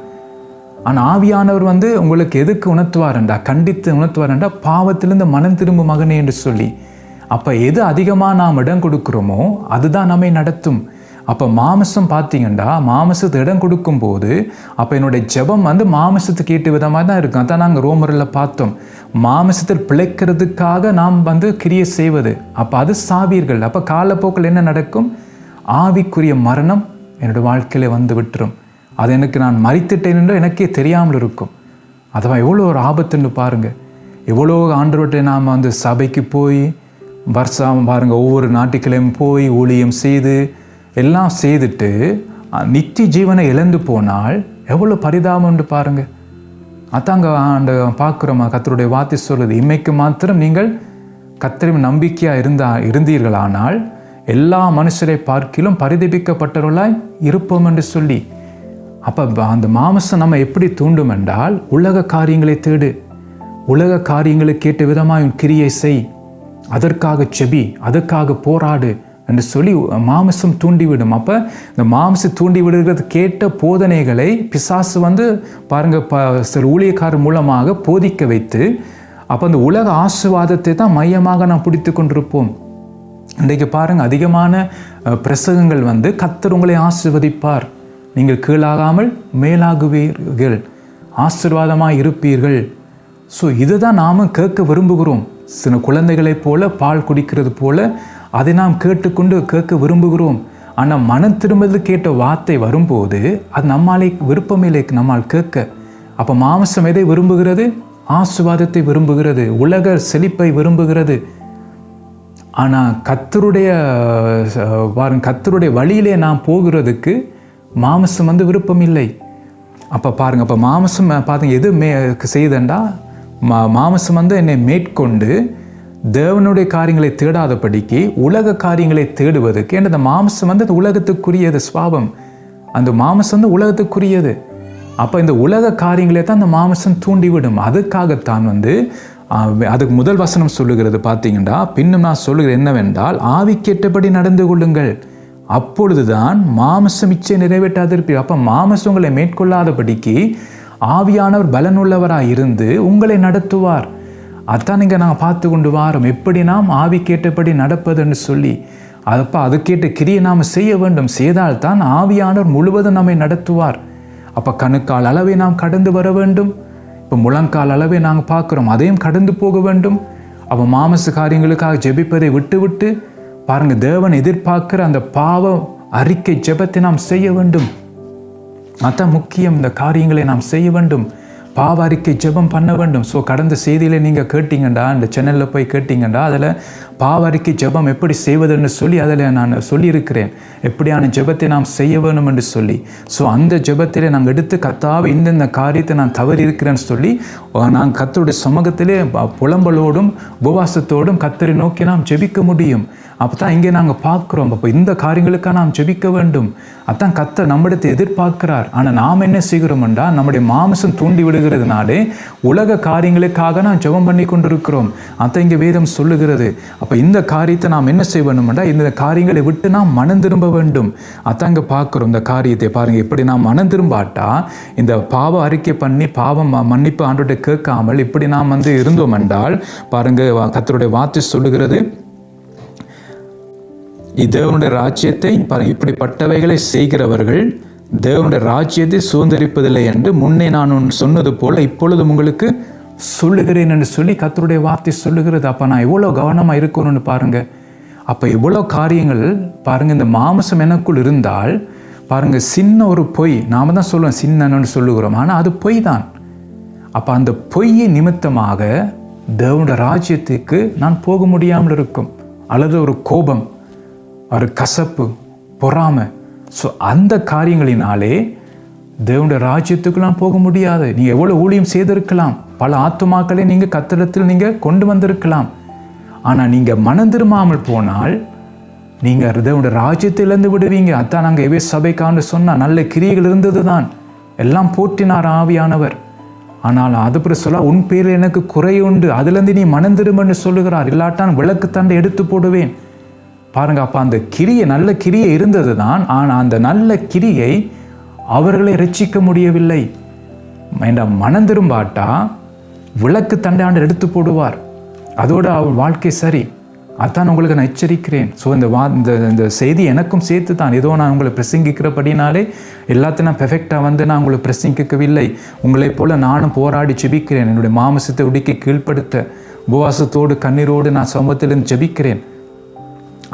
ஆனால் ஆவியானவர் உங்களுக்கு எதுக்கு உணர்த்துவார்ண்டா, கண்டித்து உணர்த்துவார்ண்டா பாவத்திலிருந்து மனம் திரும்பும் மகனே என்று சொல்லி. அப்போ எது அதிகமாக நாம் இடம் கொடுக்குறோமோ அதுதான் நம்மை நடத்தும். அப்போ மாமிசம் பார்த்தீங்கன்னா மாமிசத்துக்கு இடம் கொடுக்கும்போது அப்போ என்னுடைய ஜெபம் மாமிசத்துக்கு ஏற்ற விதமாக தான் இருக்கும். அதான் நாங்கள் ரோமரில் பார்த்தோம், மாமிசத்தில் பிழைக்கிறதுக்காக நாம் கிரியை செய்வது. அப்போ அது சாவீர்கள். அப்போ காலப்போக்கில் என்ன நடக்கும்? ஆவிக்குரிய மரணம் என்னுடைய வாழ்க்கையில் விட்டுரும். அது எனக்கு நான் மறித்துட்டேன் என்று எனக்கே தெரியாமல் இருக்கும். அதுவா எவ்வளோ ஒரு ஆபத்துன்னு பாருங்கள். எவ்வளோ ஆண்டவர்கிட்ட நாம் சபைக்கு போய் வருஷம் பாருங்கள், ஒவ்வொரு ஞாயிற்றுக்கிழமையும் போய் ஊழியம் செய்து எல்லாம் செய்துட்டு நித்திய ஜீவனை இழந்து போனால் எவ்வளோ பரிதாபம்னு பாருங்கள். அதாங்க பார்க்குறோமா, கர்த்தருடைய வார்த்தை சொல்லுது, இம்மைக்கு மாத்திரம் நீங்கள் கர்த்தரின் நம்பிக்கையாக இருந்தீர்களானால் எல்லா மனுஷரை பார்க்கிலும் பரிதபிக்கப்பட்டவர்களாய் இருப்போம் என்று சொல்லி. அப்போ அந்த மாமிசம் நம்ம எப்படி தூண்டும் என்றால் உலக காரியங்களை தேடு, உலக காரியங்களை கேட்ட விதமாக கிரியை செய், அதற்காக செபி, அதற்காக போராடு என்று சொல்லி மாமிசம் தூண்டிவிடும். அப்போ இந்த மாமிசம் தூண்டி விடுகிறது கேட்ட போதனைகளை பிசாசு பாருங்கள் சில ஊழியக்காரர் மூலமாக போதிக்க வைத்து அப்போ அந்த உலக ஆசீர்வாதத்தை தான் மையமாக நாம் பிடித்து கொண்டிருப்போம். இன்றைக்கு பாருங்கள், அதிகமான பிரசங்கங்கள் கர்த்தர் உங்களை ஆசீர்வதிப்பார், நீங்கள் கீழாகாமல் மேலாகுவீர்கள், ஆசீர்வாதமாக இருப்பீர்கள். ஸோ இதை தான் நாம் கேட்க விரும்புகிறோம். சில குழந்தைகளைப் போல பால் குடிக்கிறது போல அதை நாம் கேட்டுக்கொண்டு கேட்க விரும்புகிறோம். ஆனால் மனம் திரும்பது கேட்ட வார்த்தை வரும்போது அது நம்மாலே விருப்பமில்லை நம்மால் கேட்க. அப்போ மாமிசம் எதை விரும்புகிறது? ஆசீர்வாதத்தை விரும்புகிறது, உலக செழிப்பை விரும்புகிறது. ஆனால் கர்த்தருடைய வழியிலே நாம் போகிறதுக்கு மாமிசம் விருப்பம் இல்லை. அப்போ பாருங்கள், அப்போ மாமிசம் பாருங்க எது செய்தண்டா மாமிசம் என்னை மேற்கொண்டு தேவனுடைய காரியங்களை தேடாதபடிக்கு உலக காரியங்களை தேடுவதற்கு. ஏன்னா அந்த மாமிசம் அந்த உலகத்துக்குரியது சுவாபம், அந்த மாமிசம் உலகத்துக்குரியது. அப்போ இந்த உலக காரியங்களை தான் அந்த மாமிசம் தூண்டிவிடும். அதுக்காகத்தான் அதுக்கு முதல் வசனம் சொல்லுகிறது பார்த்தீங்கன்னா, பின்னும் நான் சொல்லுகிறது என்னவென்றால் ஆவிக்கேற்றபடி நடந்து கொள்ளுங்கள், அப்பொழுதுதான் மாமிசம் இச்சை நிறைவேற்றாதிருப்பீர்கள். அப்போ மாமிசம் உங்களை மேற்கொள்ளாதபடிக்கு ஆவியானவர் பலனுள்ளவராக இருந்து உங்களை நடத்துவார். அதான் இங்கே நாங்கள் பார்த்து கொண்டு வாரோம், எப்படி நாம் ஆவிக்கேற்றபடி நடப்பதுன்னு சொல்லி. அப்போ அதுக்கேற்ற கிரியை நாம் செய்ய வேண்டும். செய்தால்தான் ஆவியானவர் முழுவதும் நம்மை நடத்துவார். அப்போ கணுக்கால் அளவை நாம் கடந்து வர வேண்டும். இப்போ முழங்கால் அளவை நாங்கள் பார்க்குறோம், அதையும் கடந்து போக வேண்டும். அப்போ மாமிச காரியங்களுக்காக ஜெபிப்பதை விட்டு பாருங்கள், தேவன் எதிர்பார்க்கிற அந்த பாவ அறிக்கை ஜெபத்தை நாம் செய்ய வேண்டும். அதான் முக்கியம். இந்த காரியங்களை நாம் செய்ய வேண்டும், பாவ அறிக்கை ஜெபம் பண்ண வேண்டும். ஸோ கடந்த செய்தியில் நீங்கள் கேட்டீங்கண்டா, இந்த சேனலில் போய் கேட்டீங்கண்டா, அதில் பாவ அறிக்கை ஜெபம் எப்படி செய்வதுன்னு சொல்லி அதில் நான் சொல்லியிருக்கிறேன், எப்படியான ஜெபத்தை நாம் செய்ய வேணும் என்று சொல்லி. ஸோ அந்த ஜெபத்திலே நாங்கள் எடுத்து கர்த்தாவே இந்தந்த காரியத்தை நான் தவறி இருக்கிறேன்னு சொல்லி நாங்கள் கர்த்தருடைய சமூகத்திலே புலம்பலோடும் உபவாசத்தோடும் கர்த்தரை நோக்கி நாம் ஜெபிக்க முடியும். அப்போ தான் இங்கே நாங்கள் பார்க்குறோம். அப்போ இந்த காரியங்களுக்காக நாம் ஜெபிக்க வேண்டும். அதான் கர்த்தர் நம்மிடத்தை எதிர்பார்க்கிறார். ஆனால் நாம் என்ன செய்கிறோம்டா, நம்முடைய மாமிசம் தூண்டி விடுகிறதுனாலே உலக காரியங்களுக்காக நாம் ஜெபம் பண்ணி கொண்டிருக்கிறோம். அதான் இங்கே வேதம் சொல்லுகிறது. அப்போ இந்த காரியத்தை நாம் என்ன செய்ய வேண்டும்டா, இந்த காரியங்களை விட்டு நாம் மனம் திரும்ப வேண்டும். அதான் இங்கே பார்க்குறோம். இந்த காரியத்தை பாருங்கள், இப்படி நாம் மனம் திரும்பாட்டா, இந்த பாவ அறிக்கை பண்ணி பாவம் மன்னிப்பு ஆண்டோட கேட்காமல் இப்படி நாம் இருந்தோம் என்றால் பாருங்க, கர்த்தருடைய வார்த்தை சொல்லுகிறது, தேவனுடைய ராஜ்யத்தை இப்படிப்பட்டவைகளை செய்கிறவர்கள் தேவனுடைய ராஜ்யத்தை சுதந்திரிப்பதில்லை என்று முன்னே நான் சொன்னது போல இப்பொழுது உங்களுக்கு சொல்லுகிறேன் என்று சொல்லி கர்த்தருடைய வார்த்தை சொல்லுகிறது. அப்போ நான் எவ்வளோ கவனமாக இருக்கணும்னு பாருங்க. அப்போ இவ்வளோ காரியங்கள் பாருங்க, இந்த மாமிசம் எனக்குள் இருந்தால் பாருங்க, சின்ன ஒரு பொய், நாம தான் சொல்லுவோம் சின்னன்னு சொல்லுகிறோம், ஆனால் அது பொய் தான். அப்போ அந்த பொய்யை நிமித்தமாக தேவனுடைய ராஜ்யத்துக்கு நான் போக முடியாமல் இருக்கும். அல்லது ஒரு கோபம், ஒரு கசப்பு, பொறாமை, ஸோ அந்த காரியங்களினாலே தேவனுடைய ராஜ்யத்துக்கு நான் போக முடியாது. நீங்கள் எவ்வளோ ஊழியம் செய்திருக்கலாம், பல ஆத்துமாக்களை நீங்கள் கர்த்தரிடத்தில் நீங்கள் கொண்டு வந்திருக்கலாம். ஆனால் நீங்கள் மனம் திரும்பாமல் போனால் நீங்கள் தேவனுடைய ராஜ்யத்திலிருந்து விடுவீங்க. அதான் நாங்கள் எவே சபைக்கான்னு சொன்னால் நல்ல கிரியைகள் இருந்தது தான், எல்லாம் போற்றினார் ஆவியானவர். ஆனால் அது சொல்ல, உன் பேரில் எனக்கு குறை உண்டு, அதுலேருந்து நீ மனம் திரும்பன்னு சொல்லுகிறார், இல்லாட்டான் விளக்கு தண்டை எடுத்து போடுவேன். பாருங்க, அப்போ அந்த கிரியை நல்ல கிரியை இருந்தது தான். ஆனால் அந்த நல்ல கிரியை அவர்களை ரட்சிக்க முடியவில்லை. மனம் திரும்பாட்டா விளக்கு தண்டை ஆண்டு எடுத்து போடுவார், அதோடு அவர் வாழ்க்கை சரி. அதான் உங்களுக்கு நான் எச்சரிக்கிறேன். ஸோ இந்த செய்தி எனக்கும் சேர்த்து தான். ஏதோ நான் உங்களை பிரசங்கிக்கிறபடினாலே எல்லாத்தையும் நான் பெர்ஃபெக்டாக நான் உங்களை பிரசங்கிக்கவில்லை. உங்களை போல நானும் போராடி ஜெபிக்கிறேன். என்னுடைய மாமிசத்தை உடுக்கி கீழ்ப்படுத்த உபவாசத்தோடு கண்ணீரோடு நான் சமூகத்திலிருந்து ஜெபிக்கிறேன்.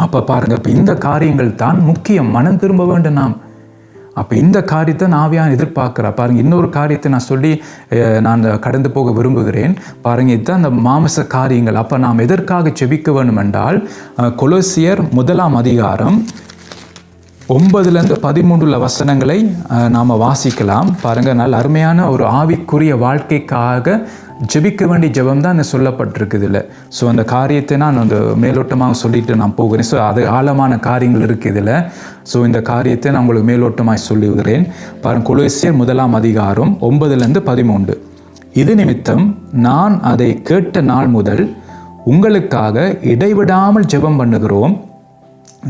அப்போ பாருங்க, இப்போ இந்த காரியங்கள் தான் முக்கியம். மனம் திரும்ப வேண்டும் நாம். அப்போ இந்த காரியத்தை ஆவியானவர் எதிர்பார்க்கிறா. பாருங்க, இன்னொரு காரியத்தை நான் சொல்லி நான் கடந்து போக விரும்புகிறேன். பாருங்க, இதுதான் அந்த மாமிச காரியங்கள். அப்போ நாம் எதற்காக ஜெபிக்க வேண்டும் என்றால், கொலோசியர் 1 அதிகாரம் 9-13 வசனங்களை நாம் வாசிக்கலாம். பாருங்க, நல்ல அருமையான ஒரு ஆவிக்குரிய வாழ்க்கைக்காக ஜெபிக்க வேண்டிய ஜெபம் தான் சொல்லப்பட்டிருக்குது இல்லை. ஸோ அந்த காரியத்தை நான் மேலோட்டமாக சொல்லிட்டு நான் போகிறேன். ஸோ அது ஆழமான காரியங்கள் இருக்குது இதில். ஸோ இந்த காரியத்தை நான் உங்களுக்கு மேலோட்டமாக சொல்லுகிறேன். பாருங்கள், கொலோசியர் 1 அதிகாரம் 9-13. இது நிமித்தம் நான் அதை கேட்ட நாள் முதல் உங்களுக்காக இடைவிடாமல் ஜெபம் பண்ணுகிறோம்.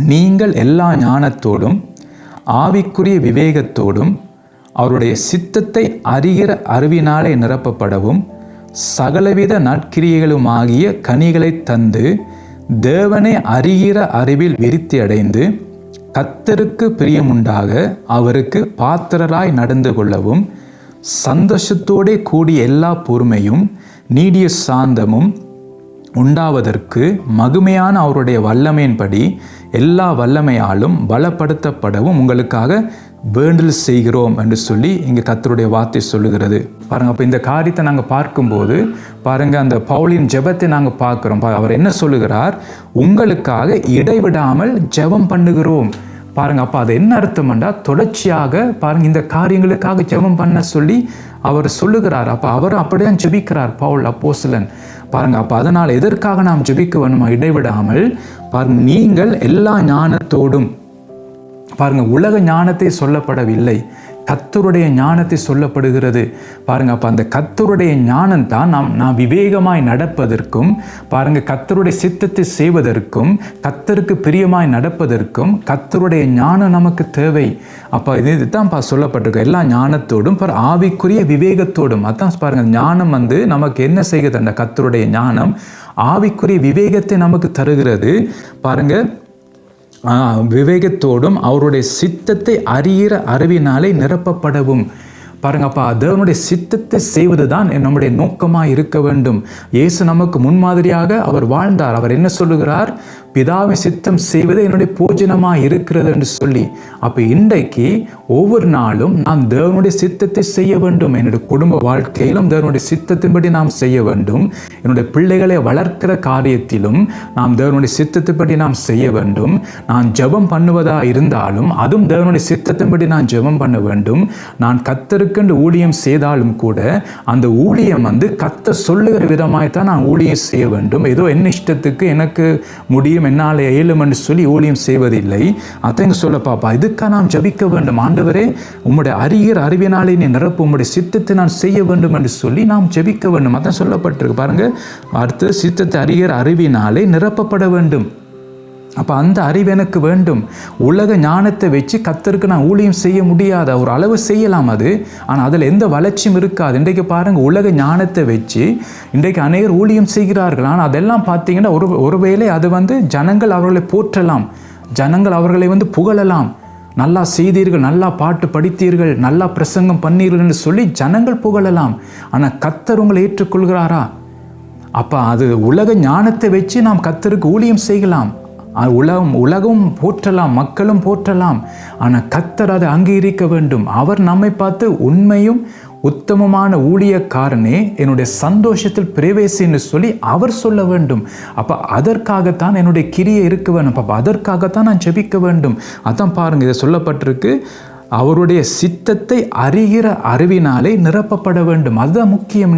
நீங்கள் எல்லா ஞானத்தோடும் ஆவிக்குரிய விவேகத்தோடும் அவருடைய சித்தத்தை அறிகிற அறிவினாலே நிரப்பப்படவும் சகலவித நற்கிரியைகளுமாகிய கனிகளை தந்து தேவனை அறிகிற அறிவில் விருத்தி அடைந்து கர்த்தருக்கு பிரியமுண்டாக அவருக்கு பாத்திரராய் நடந்து கொள்ளவும் சந்தோஷத்தோடே கூடிய எல்லா பொறுமையும் நீடிய சாந்தமும் உண்டாவதற்கு மகிமையான அவருடைய வல்லமையின்படி எல்லா வல்லமையாலும் பலப்படுத்தப்படவும் உங்களுக்காக வேண்டல் செய்கிறோம் என்று சொல்லி இங்கே கர்த்தருடைய வார்த்தை சொல்லுகிறது. பாருங்கள், அப்போ இந்த காரியத்தை நாங்கள் பார்க்கும்போது பாருங்கள், அந்த பவுலின் ஜெபத்தை நாங்கள் பார்க்குறோம். அவர் என்ன சொல்லுகிறார், உங்களுக்காக இடைவிடாமல் ஜெபம் பண்ணுகிறோம். பாருங்கள், அப்போ அது என்ன அர்த்தம்னா, தொடர்ச்சியாக பாருங்கள் இந்த காரியங்களுக்காக ஜெபம் பண்ண சொல்லி அவர் சொல்லுகிறார். அப்போ அவர் அப்படிதான் ஜெபிக்கிறார் பவுல் அப்போஸ்தலன். பாருங்கள், அப்போ அதனால் எதற்காக நாம் ஜெபிக்க வேணுமா, இடைவிடாமல். பாருங்கள், நீங்கள் எல்லா ஞானத்தோடும், பாருங்கள் உலக ஞானத்தை சொல்லப்படவில்லை, கர்த்தருடைய ஞானத்தை சொல்லப்படுகிறது. பாருங்க, அப்போ அந்த கர்த்தருடைய ஞானம் தான் நாம் விவேகமாய் நடப்பதற்கும், பாருங்க கர்த்தருடைய சித்தத்தை செய்வதற்கும், கர்த்தருக்கு பிரியமாய் நடப்பதற்கும் கர்த்தருடைய ஞானம் நமக்கு தேவை. அப்போ இதுதான் சொல்லப்பட்டிருக்கு, எல்லா ஞானத்தோடும் ஆவிக்குரிய விவேகத்தோடும். அதான் பாருங்க, ஞானம் நமக்கு என்ன செய்கிறது, அந்த கர்த்தருடைய ஞானம் ஆவிக்குரிய விவேகத்தை நமக்கு தருகிறது. பாருங்க, விவேகத்தோடும் அவருடைய சித்தத்தை அறிகிற அறிவினாலே நிரப்பப்படவும். பாருங்க, அப்பா தேவனுடைய சித்தத்தை செய்வது தான் நம்முடைய நோக்கமாக இருக்க வேண்டும். இயேசு நமக்கு முன்மாதிரியாக அவர் வாழ்ந்தார். அவர் என்ன சொல்லுகிறார், பிதாவின் சித்தம் செய்வது என்னுடைய போஜனமாக இருக்கிறது என்று சொல்லி. அப்போ இன்றைக்கு ஒவ்வொரு நாளும் நாம் தேவனுடைய சித்தத்தை செய்ய வேண்டும். என்னுடைய குடும்ப வாழ்க்கையிலும் தேவனுடைய சித்தத்தின்படி நாம் செய்ய வேண்டும். என்னுடைய பிள்ளைகளை வளர்க்கிற காரியத்திலும் நாம் தேவனுடைய சித்தத்தின்படி நாம் செய்ய வேண்டும். நான் ஜெபம் பண்ணுவதாக இருந்தாலும் அதுவும் தேவனுடைய சித்தத்தின்படி நான் ஜெபம் பண்ண வேண்டும். நான் கர்த்தருக்கு ஊழியம் செய்தாலும் கூட அந்த ஊழியம் கர்த்தர் சொல்லுகிற விதமாய்த்தான் நான் ஊழியம் செய்ய வேண்டும். ஏதோ என்ன இஷ்டத்துக்கு எனக்கு முடியும் முடியும், என்னால் இயலும் என்று சொல்லி ஊழியம் செய்வதில்லை. அதைங்க சொல்ல பாப்பா, இதுக்காக நாம் ஜபிக்க வேண்டும். ஆண்டவரே, உம்முடைய அறிகிற அறிவினாலே நீ நிரப்பு, உம்முடைய சித்தத்தை நான் செய்ய வேண்டும் என்று சொல்லி நாம் ஜபிக்க வேண்டும். அதான் சொல்லப்பட்டிருக்கு பாருங்க. அடுத்து சித்தத்தை அறிகிற அறிவினாலே நிரப்பப்பட வேண்டும். அப்போ அந்த அறிவு எனக்கு வேண்டும். உலக ஞானத்தை வச்சு கர்த்தருக்கு நான் ஊழியம் செய்ய முடியாது. ஒரு அளவு செய்யலாம் அது, ஆனால் அதில் எந்த வளர்ச்சியும் இருக்காது. இன்றைக்கு பாருங்கள், உலக ஞானத்தை வச்சு இன்றைக்கு அநேகர் ஊழியம் செய்கிறார்கள். ஆனால் அதெல்லாம் பார்த்தீங்கன்னா ஒருவேளை அது ஜனங்கள் அவர்களை போற்றலாம், ஜனங்கள் அவர்களை புகழலாம். நல்லா செய்தீர்கள், நல்லா பாட்டு படித்தீர்கள், நல்லா பிரசங்கம் பண்ணீர்கள் என்று சொல்லி ஜனங்கள் புகழலாம். ஆனால் கர்த்தர் உங்களை ஏற்றுக்கொள்கிறாரா? அப்போ அது உலக ஞானத்தை வச்சு நாம் கர்த்தருக்கு ஊழியம் செய்யலாம். உலகம் போற்றலாம், மக்களும் போற்றலாம். ஆனால் கர்த்தர் அதை அங்கீகரிக்க வேண்டும். அவர் நம்மை பார்த்து உண்மையும் உத்தமமான ஊழியக்காரனே என்னுடைய சந்தோஷத்தில் பிரவேசி என்று சொல்லி அவர் சொல்ல வேண்டும். அப்போ அதற்காகத்தான் என்னுடைய கிரியை இருக்க வேண்டும். அப்போ அதற்காகத்தான் நான் ஜெபிக்க வேண்டும். அதான் பாருங்கள், இதை சொல்லப்பட்டிருக்கு, அவருடைய சித்தத்தை அறிகிற அறிவினாலே நிரப்பப்பட வேண்டும். அதுதான் முக்கியம்.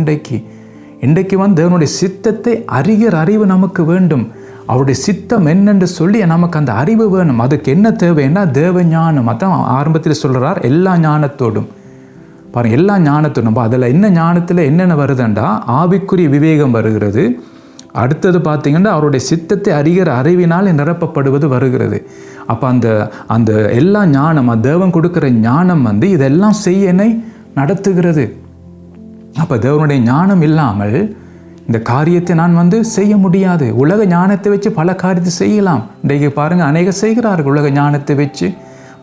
இன்றைக்கு தேவனுடைய சித்தத்தை அறிகிற அறிவு நமக்கு வேண்டும். அவருடைய சித்தம் என்னென்று சொல்லி நமக்கு அந்த அறிவு வேணும். அதுக்கு என்ன தேவைன்னா தேவ ஞானம். அதான் ஆரம்பத்தில் சொல்கிறார், எல்லா ஞானத்தோடும் பாருங்கள், எல்லா ஞானத்தோடும். அதில் என்ன ஞானத்தில் என்னென்ன வருதுண்டா, ஆவிக்குரிய விவேகம் வருகிறது. அடுத்தது பார்த்திங்கன்னா அவருடைய சித்தத்தை அறிகிற அறிவினால் நிரப்பப்படுவது வருகிறது. அப்போ அந்த எல்லா ஞானம், தேவன் கொடுக்குற ஞானம் இதெல்லாம் செய்ய என்னை நடத்துகிறது. அப்போ தேவனுடைய ஞானம் இல்லாமல் இந்த காரியத்தை நான் செய்ய முடியாது. உலக ஞானத்தை வச்சு பல காரியத்தை செய்யலாம். இன்றைக்கு பாருங்கள், அநேக செய்கிறார்கள் உலக ஞானத்தை வச்சு.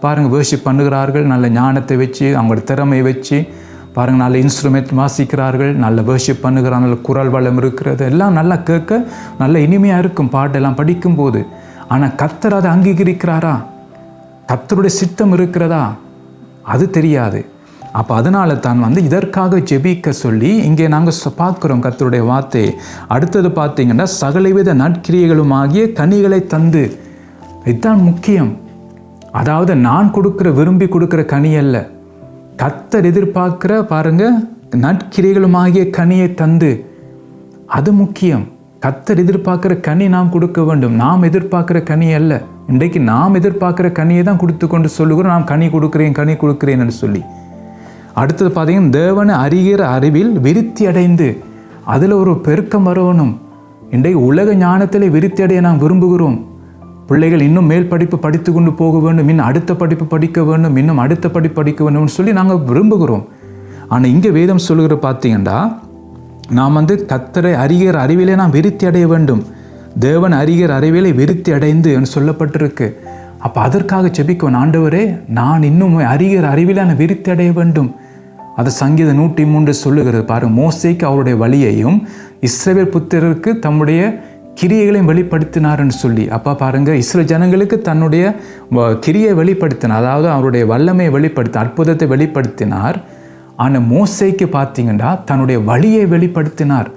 பாருங்கள், வேர்ஷிப் பண்ணுகிறார்கள் நல்ல ஞானத்தை வச்சு, அவங்களோட திறமையை வச்சு. பாருங்கள், நல்ல இன்ஸ்ட்ருமெண்ட் வாசிக்கிறார்கள், நல்ல வேர்ஷிப் பண்ணுகிறாங்க, நல்ல குரல் வளம் இருக்கிறது, எல்லாம் நல்லா கேட்க நல்ல இனிமையாக இருக்கும் பாட்டெல்லாம் படிக்கும்போது. ஆனால் கர்த்தர் அதை அங்கீகரிக்கிறாரா? கர்த்தருடைய சித்தம் இருக்கிறதா? அது தெரியாது. அப்போ அதனால தான் இதற்காக ஜெபிக்க சொல்லி இங்கே நாங்கள் பார்க்குறோம் கர்த்தருடைய வார்த்தை. அடுத்தது பார்த்தீங்கன்னா சகலவித நற்கிரியைகளும் ஆகிய கனிகளை தந்து. இதுதான் முக்கியம். அதாவது நான் விரும்பி கொடுக்குற கனி அல்ல, கர்த்தர் எதிர்பார்க்குற பாருங்கள் நற்கிரியைகளும் ஆகிய கனியை தந்து. அது முக்கியம். கர்த்தர் எதிர்பார்க்குற கனி நாம் கொடுக்க வேண்டும், நாம் எதிர்பார்க்குற கனி அல்ல. இன்றைக்கு நாம் எதிர்பார்க்குற கனியை தான் கொடுத்து கொண்டு சொல்லுகிறோம், நான் கனி கொடுக்குறேன்னு சொல்லி. அடுத்தது பார்த்தீங்கன்னா தேவனை அறிகிற அறிவில் விருத்தி அடைந்து, அதில் ஒரு பெருக்கம் வரணும். இன்றைக்கு உலக ஞானத்தில் விருத்தி அடைய நாம் விரும்புகிறோம். பிள்ளைகள் இன்னும் மேல் படிப்பு படித்து கொண்டு போக வேண்டும், இன்னும் அடுத்த படிப்பு படிக்க வேண்டும், இன்னும் அடுத்த படிப்பு படிக்க வேண்டும்னு சொல்லி நாங்கள் விரும்புகிறோம். ஆனால் இங்கே வேதம் சொல்லுகிற பார்த்தீங்கன்னா நாம் கர்த்தரை அறிகிற அறிவிலே நாம் விருத்தி அடைய வேண்டும். தேவன் அறிகிற அறிவிலே விருத்தி அடைந்து என்று சொல்லப்பட்டிருக்கு. அப்போ அதற்காக ஜெபிக்கணும். ஆண்டவரே, நான் இன்னும் அறிகிற அறிவிலே நான் விருத்தி அடைய வேண்டும். அது சங்கீதம் 103 சொல்லுகிறது பாருங்கள். மோசேக்கு அவருடைய வழியையும் இஸ்ரவேல் புத்திரருக்கு தம்முடைய கிரியைகளையும் வெளிப்படுத்தினார்னு சொல்லி. அப்போ பாருங்கள், இஸ்ரவேல் ஜனங்களுக்கு தன்னுடைய கிரியை வெளிப்படுத்தினார், அதாவது அவருடைய வல்லமையை அற்புதத்தை வெளிப்படுத்தினார். ஆனால் மோசேக்கு பார்த்தீங்கன்னா தன்னுடைய வழியை வெளிப்படுத்தினார்.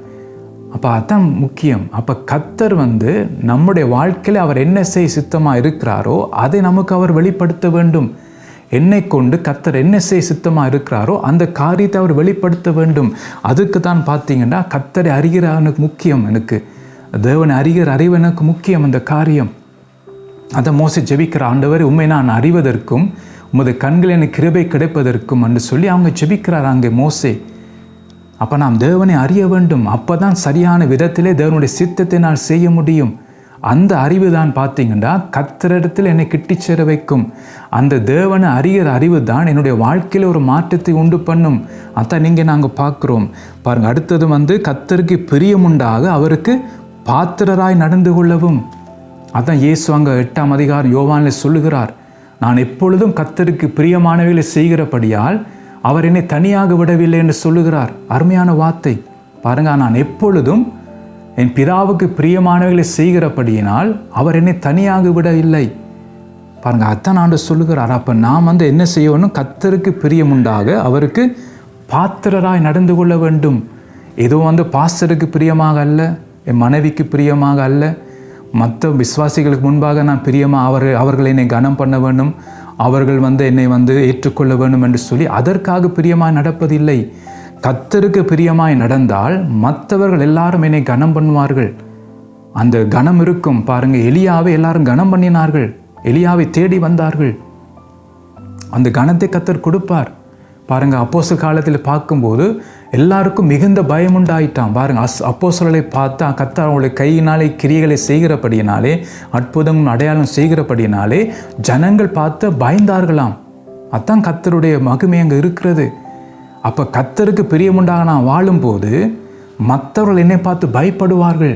அப்போ அதான் முக்கியம். அப்போ கர்த்தர் நம்முடைய வாழ்க்கையில் அவர் என்ன செய்ய சித்தமாக இருக்கிறாரோ அதை நமக்கு அவர் வெளிப்படுத்த வேண்டும். என்னை கொண்டு கர்த்தர் என்ன செய்ய சித்தமாக இருக்கிறாரோ அந்த காரியத்தை அவர் வெளிப்படுத்த வேண்டும். அதுக்கு தான் பார்த்தீங்கன்னா கர்த்தரை அறிகிற எனக்கு முக்கியம், எனக்கு தேவனை அறிகிற அறிவு எனக்கு முக்கியம். அந்த காரியம் அதை மோசே ஜெபிக்கிற, ஆண்டவர் உண்மை நான் அறிவதற்கும் உமது கண்கள் எனக்கு கிருபை கிடைப்பதற்கும் என்று சொல்லி அவங்க ஜெபிக்கிறார் அங்கே மோசே. அப்போ நாம் தேவனை அறிய வேண்டும். அப்போ தான் சரியான விதத்திலே தேவனுடைய சித்தத்தை நான் செய்ய முடியும். அந்த அறிவு தான் பார்த்தீங்கன்னா கர்த்தரிடத்தில் என்னை கிட்டி சேர வைக்கும். அந்த தேவனை அறிகிற அறிவு தான் என்னுடைய வாழ்க்கையில் ஒரு மாற்றத்தை உண்டு பண்ணும். அதான் நீங்கள் நாங்கள் பார்க்குறோம் பாருங்கள். அடுத்தது கர்த்தருக்கு பிரியமுண்டாக அவருக்கு பாத்திரராய் நடந்து கொள்ளவும். அதான் இயேசு அங்கே 8ஆம் அதிகாரம் யோவானில் சொல்லுகிறார், நான் எப்பொழுதும் கர்த்தருக்கு பிரியமானவைகளை செய்கிறபடியால் அவர் என்னை தனியாக விடவில்லை என்று சொல்லுகிறார். அருமையான வார்த்தை பாருங்கள். நான் எப்பொழுதும் என் பிதாவுக்கு பிரியமானவைகளை செய்கிறபடியினால் அவர் என்னை தனியாக விடவில்லை. பாருங்கள், அதான் ஆண்டவர் சொல்லுகிறார். அப்போ நாம் என்ன செய்யணும்? கர்த்தருக்கு பிரியமுண்டாக அவருக்கு பாத்திரராய் நடந்து கொள்ள வேண்டும். ஏதோ பாஸ்டருக்கு பிரியமாக அல்ல, என் மனைவிக்கு பிரியமாக அல்ல, மற்ற விசுவாசிகளுக்கு முன்பாக நான் பிரியமாக அவர்களை என்னை கனம் பண்ண வேண்டும், அவர்கள் என்னை ஏற்றுக்கொள்ள வேண்டும் என்று சொல்லி அதற்காக பிரியமாய் நடப்பதில்லை. கர்த்தருக்கு பிரியமாய் நடந்தால் மற்றவர்கள் எல்லாரும் என்னை கனம் பண்ணுவார்கள். அந்த கனம் இருக்கும் பாருங்க. எலியாவை எல்லாரும் கனம் பண்ணினார்கள், எலியாவை தேடி வந்தார்கள். அந்த கனத்தை கர்த்தர் கொடுப்பார் பாருங்க. அப்போஸ்தலர் காலத்தில் பார்க்கும்போது எல்லாருக்கும் மிகுந்த பயம் உண்டாயிட்டான் பாருங்க. அப்போஸ்தலரை பார்த்தா கர்த்தர் அவங்களுடைய கையினாலே கிரியைகளை செய்கிறபடியினாலே, அற்புதம் அடையாளம் செய்கிறபடியினாலே ஜனங்கள் பார்த்து பயந்தார்களாம். அதான் கர்த்தருடைய மகிமை அங்கே இருக்கிறது. அப்போ கர்த்தருக்கு பிரியமுண்டாக நான் வாழும்போது மற்றவர்கள் என்னை பார்த்து பயப்படுவார்கள்,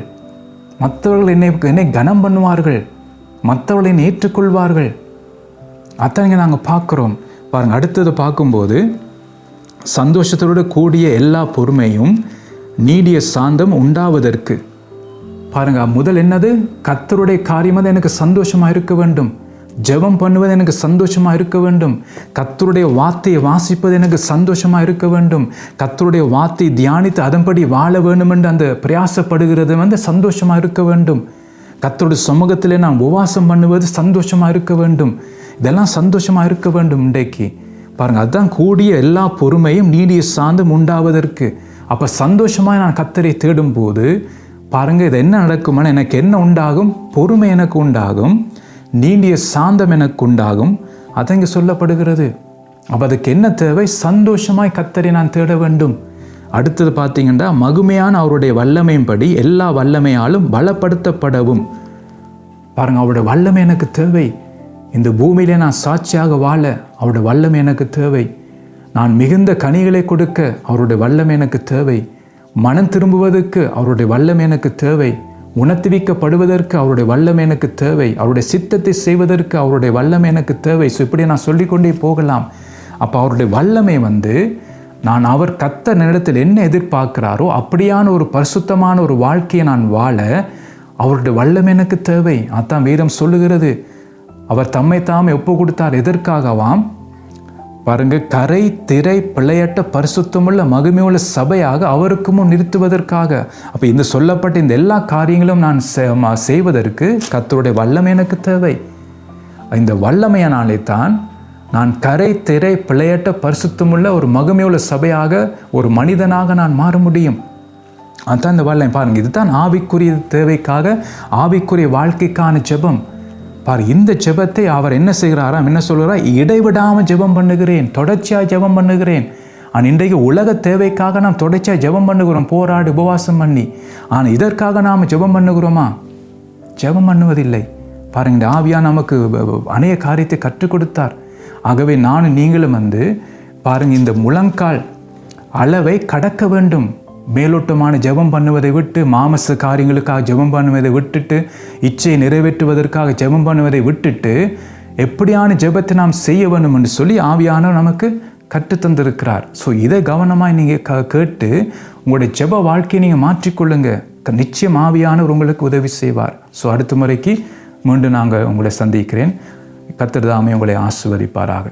மற்றவர்கள் என்னை கனம் பண்ணுவார்கள், மற்றவர்கள் என்னை ஏற்றுக்கொள்வார்கள். அதான் இங்கே நாங்கள் பார்க்குறோம் பாருங்கள். அடுத்தது பார்க்கும்போது சந்தோஷத்தோடு கூடிய எல்லா பொறுமையும் நீடிய சாந்தம் உண்டாவதற்கு பாருங்கள். முதல் என்னது? கர்த்தருடைய காரியம் அது எனக்கு சந்தோஷமாக இருக்க வேண்டும். ஜெபம் பண்ணுவது எனக்கு சந்தோஷமாக இருக்க வேண்டும். கர்த்தருடைய வார்த்தையை வாசிப்பது எனக்கு சந்தோஷமாக இருக்க வேண்டும். கர்த்தருடைய வார்த்தையை தியானித்து அதன்படி வாழ வேண்டும் என்று அந்த பிரயாசப்படுகிறது சந்தோஷமாக இருக்க வேண்டும். கர்த்தருடைய சமூகத்தில் நான் உபவாசம் பண்ணுவது சந்தோஷமாக இருக்க வேண்டும். இதெல்லாம் சந்தோஷமாக இருக்க வேண்டும் இன்றைக்கு பாருங்கள். அதுதான் கூடிய எல்லா பொறுமையும் நீடிய சாந்தம் உண்டாவதற்கு. அப்போ சந்தோஷமாக நான் கர்த்தரை தேடும்போது பாருங்கள், இது என்ன நடக்குமான எனக்கு என்ன உண்டாகும்? பொறுமை எனக்கு உண்டாகும், நீடிய சாந்தம் எனக்கு உண்டாகும். அது இங்கே சொல்லப்படுகிறது. அப்போ அதுக்கு என்ன தேவை? சந்தோஷமாய் கர்த்தரை நான் தேட வேண்டும். அடுத்தது பார்த்தீங்கன்னா மகிமையான அவருடைய வல்லமையின்படி எல்லா வல்லமையாலும் பலப்படுத்தப்படவும் பாருங்கள். அவருடைய வல்லமை எனக்கு தேவை. இந்த பூமியிலே நான் சாட்சியாக வாழ அவருடைய வல்லமை எனக்கு தேவை. நான் மிகுந்த கனிகளை கொடுக்க அவருடைய வல்லமை எனக்கு தேவை. மனம் திரும்புவதற்கு அவருடைய வல்லமை எனக்கு தேவை. உணர்த்துவிக்கப்படுவதற்கு அவருடைய வல்லமை எனக்கு தேவை. அவருடைய சித்தத்தை செய்வதற்கு அவருடைய வல்லமை எனக்கு தேவை. ஸோ இப்படி நான் சொல்லிக்கொண்டே போகலாம். அப்போ அவருடைய வல்லமை நான் அவர் கர்த்தர் நேரத்தில் என்ன எதிர்பார்க்கிறாரோ அப்படியான ஒரு பரிசுத்தமான ஒரு வாழ்க்கையை நான் வாழ அவருடைய வல்லமை எனக்கு தேவை. அதான் வேதம் சொல்லுகிறது. அவர் தம்மை தாமே ஒப்பு கொடுத்தார். எதற்காகவாம் பாருங்க, கரை திரை பிழையற்ற பரிசுத்தமுள்ள மகிமையுள்ள சபையாக அவருக்கு முன் நிறுத்துவதற்காக. அப்போ இந்த சொல்லப்பட்ட இந்த எல்லா காரியங்களும் நான் செய்வதற்கு கர்த்தருடைய வல்லமை எனக்கு தேவை. இந்த வல்லமையினாலே தான் நான் கரை திரை பிழையற்ற பரிசுத்தமுள்ள ஒரு மகிமையுள்ள சபையாக ஒரு மனிதனாக நான் மாற முடியும். அதுதான் இந்த வல்லமை பாருங்கள். இதுதான் ஆவிக்குரிய தேவைக்காக ஆவிக்குரிய வாழ்க்கைக்கான ஜெபம். இந்த ஜெபத்தை அவர் என்ன செய்கிறாராம், என்ன சொல்கிறார்? இடைவிடாமல் ஜெபம் பண்ணுகிறேன், தொடர்ச்சியாக ஜெபம் பண்ணுகிறேன். ஆனால் இன்றைக்கு உலக தேவைக்காக நாம் தொடர்ச்சியாக ஜெபம் பண்ணுகிறோம், போராடி உபவாசம் பண்ணி. ஆனால் இதற்காக நாம் ஜெபம் பண்ணுகிறோமா? ஜெபம் பண்ணுவதில்லை. பாருங்க, இந்த ஆவியா நமக்கு அநேக காரியத்தை கற்றுக் கொடுத்தார். ஆகவே நானும் நீங்களும் பாருங்க இந்த முழங்கால் அளவை கடக்க வேண்டும். மேலோட்டமான ஜெபம் பண்ணுவதை விட்டு, மாமச காரியங்களுக்காக ஜெபம் பண்ணுவதை விட்டுட்டு, இச்சையை நிறைவேற்றுவதற்காக ஜெபம் பண்ணுவதை விட்டுட்டு எப்படியான ஜெபத்தை நாம் செய்ய வேண்டும் என்று சொல்லி ஆவியானவர் நமக்கு கற்றுத்தந்திருக்கிறார். ஸோ இதை கவனமாக நீங்கள் கேட்டு உங்களுடைய ஜெப வாழ்க்கையை நீங்கள் மாற்றிக்கொள்ளுங்க. நிச்சயம் ஆவியானவர் உங்களுக்கு உதவி செய்வார். ஸோ அடுத்த முறைக்கு மீண்டும் நாங்கள் உங்களை சந்திக்கிறேன். கர்த்தர் தாமே உங்களை ஆசீர்வதிப்பாராக.